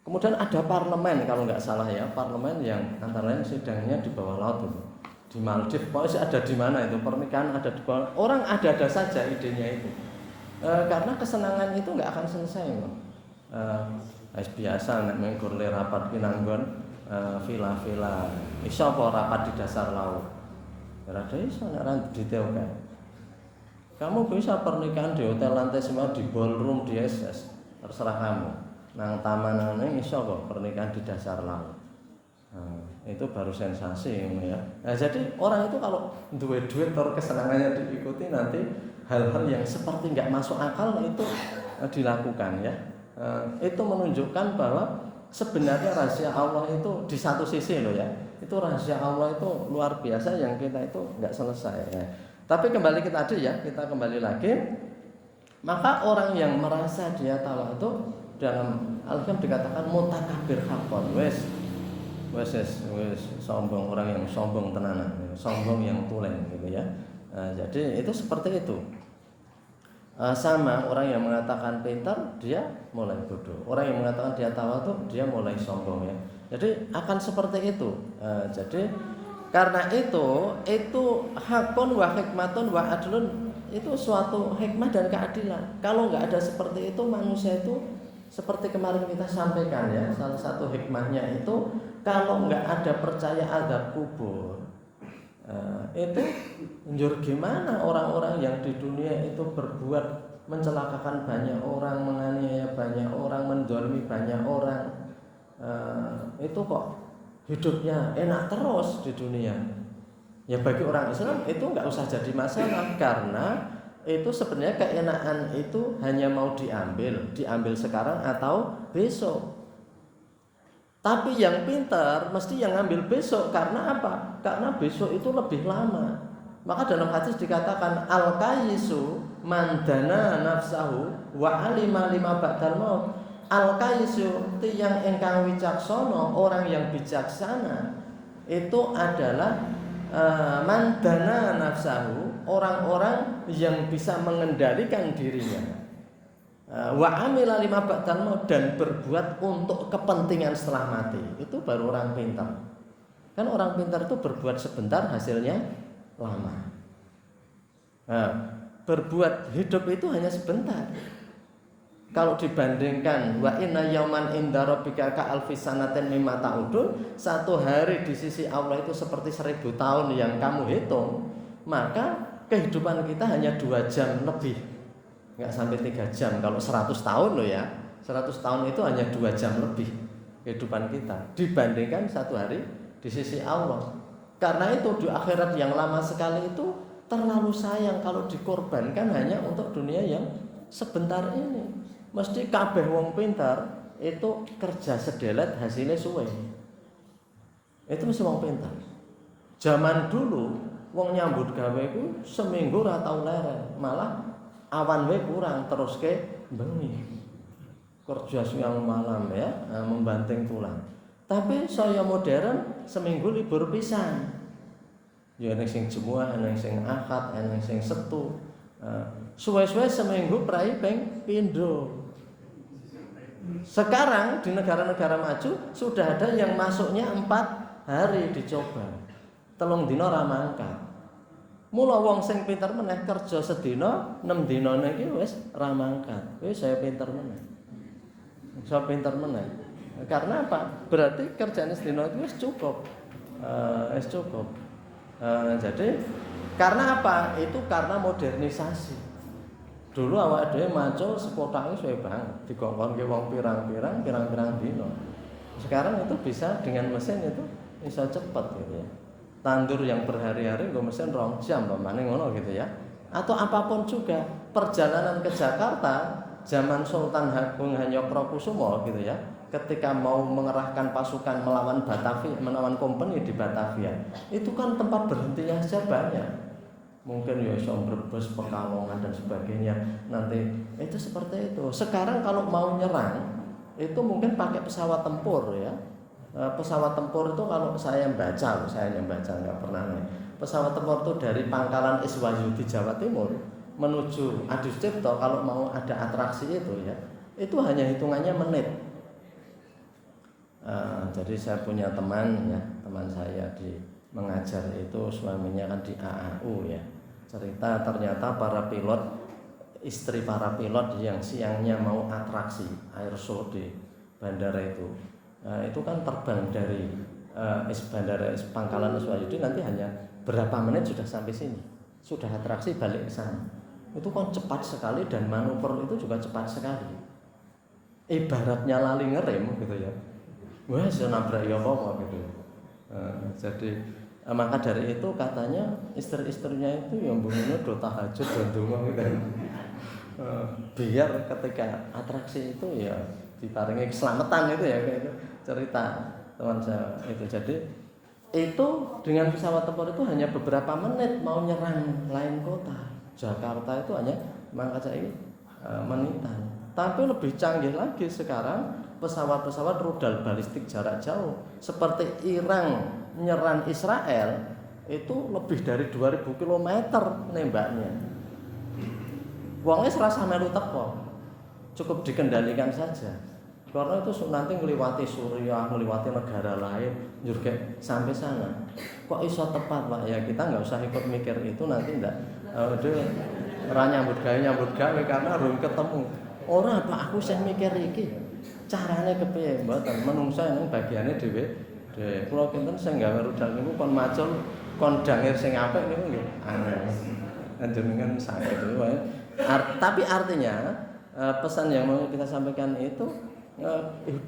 kemudian ada parlemen kalau nggak salah ya, parlemen yang antara lain sidangnya di bawah laut itu. Di Maldives, pokoknya ada di mana itu pernikahan ada di bawah. Orang ada saja idenya itu. Karena kesenangan itu nggak akan selesai. Biasa nek mengkur rapat pinanggon villa-villa. Iso apa rapat di dasar laut? Ora iso nek ora detail kan. Kamu bisa pernikahan di hotel lantai semua, di ballroom, di SS, terserah kamu. Nang taman nang iso kok pernikahan di dasar laut. Itu baru sensasi ya. Nah, jadi orang itu kalau duit kesenangannya diikuti, nanti hal-hal yang seperti nggak masuk akal itu dilakukan ya. Itu menunjukkan bahwa sebenarnya rahasia Allah itu di satu sisi loh ya. Itu rahasia Allah itu luar biasa yang kita itu nggak selesai ya. Tapi kembali ke tadi ya, kita kembali lagi. Maka orang yang merasa dia tawadhu dalam Al-Qur'an dikatakan mutakabir hakon, wes sombong, orang yang sombong tenanan, sombong yang tulen gitu ya. Jadi itu seperti itu. Sama orang yang mengatakan pintar dia mulai bodoh, orang yang mengatakan dia tawadhu dia mulai sombong ya. Jadi akan seperti itu. Jadi karena itu hakun wa hikmatun wa adlun, itu suatu hikmah dan keadilan. Kalau nggak ada seperti itu, manusia itu seperti kemarin kita sampaikan ya, salah satu hikmahnya itu kalau nggak ada percaya azab kubur, itu njur gimana orang-orang yang di dunia itu berbuat mencelakakan banyak orang, menganiaya banyak orang, menzalimi banyak orang, itu kok hidupnya enak terus di dunia. Ya bagi orang Islam itu nggak usah jadi masalah, karena itu sebenarnya keenakan itu hanya mau diambil sekarang atau besok. Tapi yang pintar mesti yang ngambil besok, karena apa? Karena besok itu lebih lama. Maka dalam hadis dikatakan al-kayyisu mandana nafsahu wa alima lima ba'dal maut. Al-kayyisu tiyang ingkang wicaksana, orang yang bijaksana itu adalah mandana nafsahu, orang-orang yang bisa mengendalikan dirinya. Wa amila lima ba'dal maut, dan berbuat untuk kepentingan setelah mati. Itu baru orang pintar. Kan orang pintar itu berbuat sebentar hasilnya lama. Berbuat hidup itu hanya sebentar. Kalau dibandingkan wa inna yauman inda rabbika ka alfi sanatin mimma ta'udun, satu hari di sisi Allah itu seperti 1000 tahun yang kamu hitung, maka kehidupan kita hanya 2 jam lebih, nggak sampai 3 jam. Kalau 100 tahun loh ya, 100 tahun itu hanya 2 jam lebih kehidupan kita dibandingkan satu hari di sisi Allah. Karena itu di akhirat yang lama sekali itu terlalu sayang kalau dikorbankan hanya untuk dunia yang sebentar ini. Mesti kabeh wong pintar itu kerja sedelet hasilnya suwe. Itu mesti wong pintar. Zaman dulu wong nyambut gawe ku seminggu ora tau leren, malah awan we kurang terus ke bengi. Kerja siang malam ya, membanting tulang. Tapi saya modern seminggu libur pisan. Ya ana sing Jumat, ana sing Ahad, ana sing Setu. Suwe-suwe seminggu prai ping pindho. Sekarang di negara-negara maju sudah ada yang masuknya 4 hari dicoba. 3 dina ra mangkat. Mula wong sing pinter meneh kerja sedina 6 dinane iki wis ra mangkat. Wis saya pinter meneh. Saya pinter meneh. Karena apa? Berarti kerjane sedina itu wis cukup. Wis cukup. Jadi karena apa? Itu karena modernisasi. Dulu awak dhewe maca sekotange suwe banget, dikongkonke wong pirang-pirang dino. Sekarang itu bisa dengan mesin itu bisa cepat gitu ya. Tandur yang berhari-hari nggo mesin 2 jam pamane ngono gitu ya. Atau apapun juga, perjalanan ke Jakarta zaman Sultan Agung Hanyokrokusumo gitu ya. Ketika mau mengerahkan pasukan melawan Batavia, melawan kompeni di Batavia, itu kan tempat berhentinya saja banyak. Mungkin ya Brebes, Pekalongan dan sebagainya. Nanti itu seperti itu. Sekarang kalau mau nyerang itu mungkin pakai pesawat tempur ya. Pesawat tempur itu kalau saya yang baca nggak pernah nih. Pesawat tempur itu dari Pangkalan Iswayu di Jawa Timur menuju Adi Sucipto, kalau mau ada atraksi itu ya, itu hanya hitungannya menit. Jadi saya punya teman saya di mengajar itu, suaminya kan di AAU ya. Cerita ternyata istri para pilot yang siangnya mau atraksi air show di bandara itu kan terbang dari bandara Pangkalan Iswayudi, nanti hanya berapa menit sudah sampai sini, sudah atraksi balik ke sana. Itu kan cepat sekali dan manuver itu juga cepat sekali. Ibaratnya lali ngerem gitu ya. Wah, nabrak ya apa gitu. Jadi maka dari itu katanya istri-istrinya itu yang bunyinya do tahajud dan donga gitu. Biar ketika atraksi itu ya diparingi keselamatan itu ya, kayak itu cerita teman saya itu. Jadi itu dengan pesawat tempur itu hanya beberapa menit mau nyerang lain kota. Jakarta itu hanya mangkat menitan. Tapi lebih canggih lagi sekarang pesawat-pesawat rudal balistik jarak jauh seperti Iran nyerang Israel itu lebih dari 2000 km nembaknya. Wongnya serasa melu teko, cukup dikendalikan saja. Karena itu nanti ngliwati Suriah, ngliwati negara lain, juga sampai sana. Kok iso tepat Pak? Ya kita nggak usah ikut mikir itu nanti ndak. Ora nyambut gawe karena belum ketemu. Ora Pak, aku sing mikir iki. Carane kepiye? Mboten menungsa ning bagiane dhewe. Kula kinten sing gawe rudal niku kon macul, kon dangir sing apik niku nggih. Anjenengan saged wae. Tapi artinya pesan yang mau kita sampaikan itu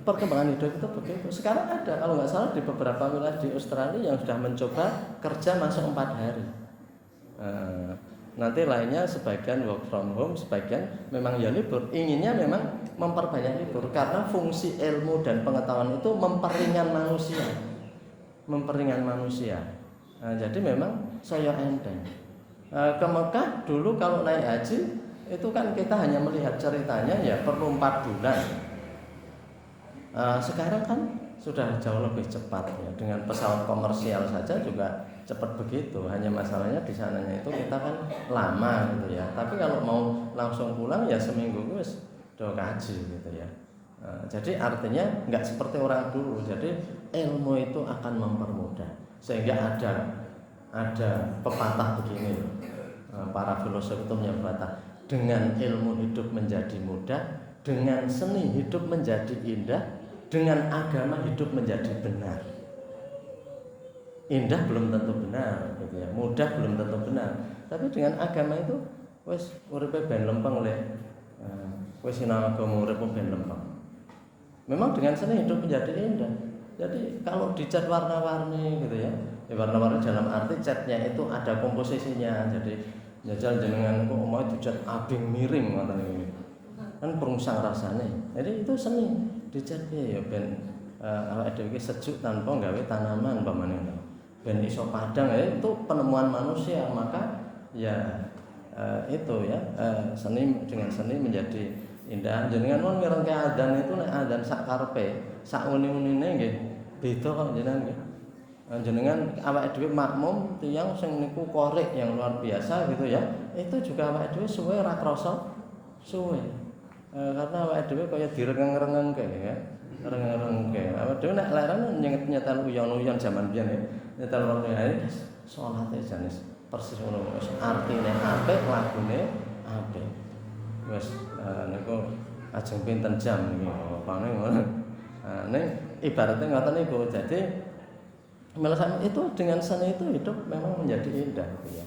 perkembangan hidup itu begitu. Sekarang ada kalau nggak salah di beberapa wilayah di Australia yang sudah mencoba kerja masuk 4 hari. Nanti lainnya sebagian work from home, sebagian memang ya libur. Inginnya memang memperbanyak libur karena fungsi ilmu dan pengetahuan itu memperingan manusia. Jadi memang saya enteng. Ke Mekah dulu kalau naik haji itu kan kita hanya melihat ceritanya ya perlu 4 bulan. Sekarang kan sudah jauh lebih cepat ya, dengan pesawat komersial saja juga cepat begitu. Hanya masalahnya di sananya itu kita kan lama gitu ya. Tapi kalau mau langsung pulang ya seminggu wis do kaji gitu ya. Jadi artinya nggak seperti orang dulu. Jadi ilmu itu akan mempermudah. Sehingga ada pepatah begini. Para filosof itu punya pepatah, dengan ilmu hidup menjadi mudah, dengan seni hidup menjadi indah, dengan agama hidup menjadi benar. Indah belum tentu benar gitu ya. Mudah belum tentu benar. Tapi dengan agama itu wis uripe ben lempeng le. Wis sinau agama uripe ben lempeng. Memang dengan seni hidup menjadi indah. Jadi kalau dicat warna-warni gitu ya. Warna-warni dalam arti catnya itu ada komposisinya. Jadi jajal jenengan kok omahe dicat abing miring ngoten iki. Kan perungsang rasane. Jadi itu seni. Dicat ya ben awake dhewe sejuk tanpa gawe tanaman pamane. Ben iso padang ya itu penemuan manusia, maka ya itu ya seni dengan seni menjadi indah. Jenengan mon ngrengke adzan itu nek adzan sak karepe, sak uni-unine nggih beda kok jenengan nggih. Jenengan awake dhewe makmum tiyang sing niku korek yang luar biasa gitu ya. Itu juga awake dhewe suwe ora krasa suwe. Karena awake dhewe kaya direngeng-rengengke ya. Rengeng-rengengke. Awake dhewe nek leren nyetel uyon-uyon jaman biyen ya. Nyetel waktu hari salate janis persis ngono wis artine apik, lagune apik. Wis niku ajeng pinten jam niki opane ngono. Ning ibaratnya ngoten niku. Jadi melaksanakan itu dengan seni itu hidup memang menjadi indah gitu ya.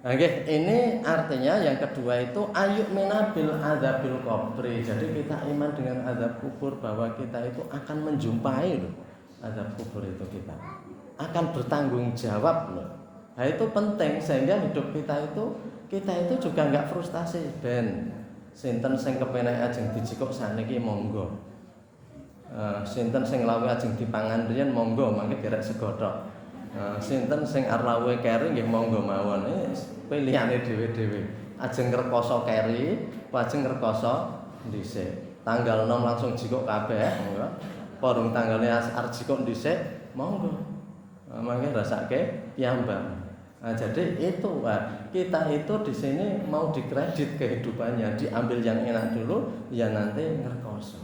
Oke, ini artinya yang kedua itu ayuk minabil adzabil qabri. Jadi kita iman dengan azab kubur bahwa kita itu akan menjumpai loh azab kubur itu kita. Akan bertanggung jawab loh. Nah itu penting sehingga hidup kita itu juga enggak frustasi ben. Sinten sing kepenek ajeng dijikok saniki monggo. Sinten sing lawe ajeng dipangan riyen monggo mangke derek segodhok. Sinten sing arep lawe keri nggih monggo mawon. Pilihane dhewe-dhewe. Ajeng ngrekoso keri, ajeng ngrekoso dhisik. Tanggal 6 langsung jikok kabeh, monggo. Porong tanggale arep jikok dhisik, monggo. Mangke rasake piyambak. Jadi itu kita itu di sini mau dikredit kehidupannya, diambil yang enak dulu, ya nanti ngrekoso.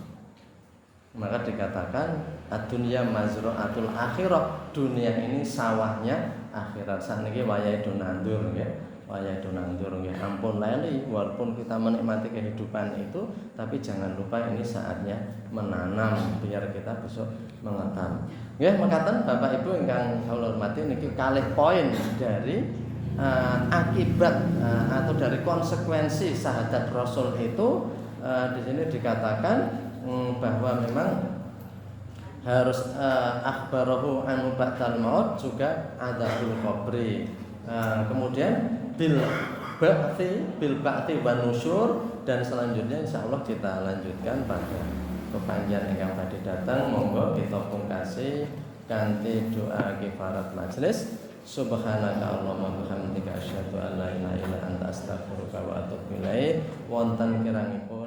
Maka dikatakan ad-dunya mazra'atul akhirah, dunia ini sawahnya akhirat. Saniki wayahe do nandur nggih. Wayahe do nandur nggih. Ampun lali walaupun kita menikmati kehidupan itu, tapi jangan lupa ini saatnya menanam biar kita besok mengetam. Nggih, mekaten Bapak Ibu ingkang kula hormati niki kalih poin dari akibat atau dari konsekuensi syahadat Rasul itu di sini dikatakan bahwa memang harus akhbarahu anu ba'dal maut juga adzabul qabri. Kemudian bil ba'ti wan nusyur, dan selanjutnya insyaallah kita lanjutkan pada kepanjang ingkang badhe datang. Monggo kita pungkasi kanthi doa kifarat majelis. Subhanaka Allahumma bihamdika asyhadu an la ilaha illa anta astaghfiruka wa atubu ilaik. Wonten kirangipun